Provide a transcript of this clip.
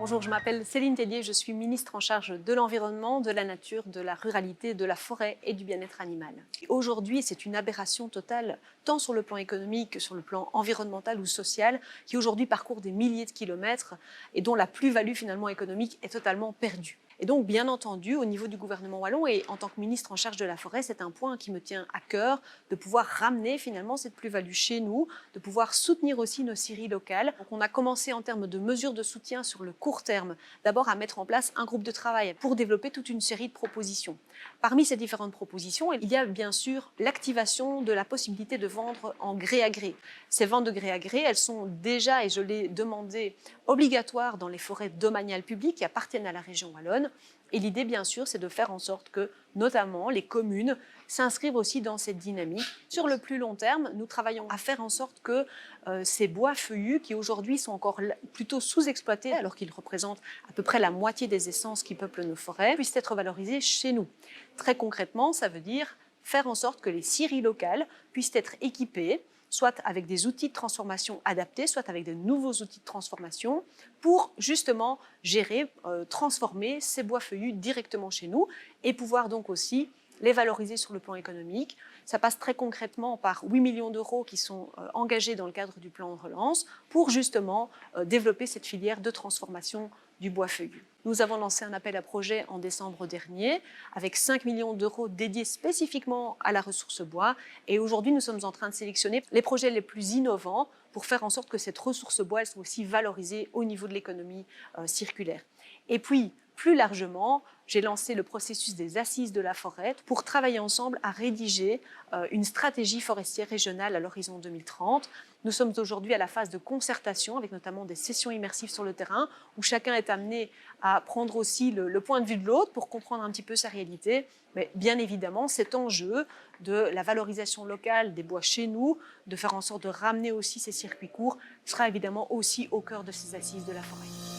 Bonjour, je m'appelle Céline Tellier, je suis ministre en charge de l'environnement, de la nature, de la ruralité, de la forêt et du bien-être animal. Aujourd'hui, c'est une aberration totale, tant sur le plan économique que sur le plan environnemental ou social, qui aujourd'hui parcourt des milliers de kilomètres et dont la plus-value finalement économique est totalement perdue. Et donc, bien entendu, au niveau du gouvernement wallon et en tant que ministre en charge de la forêt, c'est un point qui me tient à cœur, de pouvoir ramener finalement cette plus-value chez nous, de pouvoir soutenir aussi nos scieries locales. Donc, on a commencé en termes de mesures de soutien sur le court terme, d'abord à mettre en place un groupe de travail pour développer toute une série de propositions. Parmi ces différentes propositions, il y a bien sûr l'activation de la possibilité de vendre en gré à gré. Ces ventes de gré à gré, elles sont déjà, et je l'ai demandé, obligatoires dans les forêts domaniales publiques qui appartiennent à la région wallonne. Et l'idée, bien sûr, c'est de faire en sorte que, notamment, les communes s'inscrivent aussi dans cette dynamique. Sur le plus long terme, nous travaillons à faire en sorte que ces bois feuillus, qui aujourd'hui sont encore plutôt sous-exploités, alors qu'ils représentent à peu près la moitié des essences qui peuplent nos forêts, puissent être valorisés chez nous. Très concrètement, ça veut dire faire en sorte que les scieries locales puissent être équipées, soit avec des outils de transformation adaptés, soit avec de nouveaux outils de transformation, pour justement gérer, transformer ces bois feuillus directement chez nous et pouvoir donc aussi les valoriser sur le plan économique. Ça passe très concrètement par 8 millions d'euros qui sont engagés dans le cadre du plan de relance pour justement développer cette filière de transformation du bois feuillu. Nous avons lancé un appel à projet en décembre dernier avec 5 millions d'euros dédiés spécifiquement à la ressource bois. Et aujourd'hui, nous sommes en train de sélectionner les projets les plus innovants pour faire en sorte que cette ressource bois elle soit aussi valorisée au niveau de l'économie circulaire. Et puis, plus largement, j'ai lancé le processus des assises de la forêt pour travailler ensemble à rédiger une stratégie forestière régionale à l'horizon 2030. Nous sommes aujourd'hui à la phase de concertation avec notamment des sessions immersives sur le terrain où chacun est amené à prendre aussi le point de vue de l'autre pour comprendre un petit peu sa réalité. Mais bien évidemment, cet enjeu de la valorisation locale des bois chez nous, de faire en sorte de ramener aussi ces circuits courts, sera évidemment aussi au cœur de ces assises de la forêt.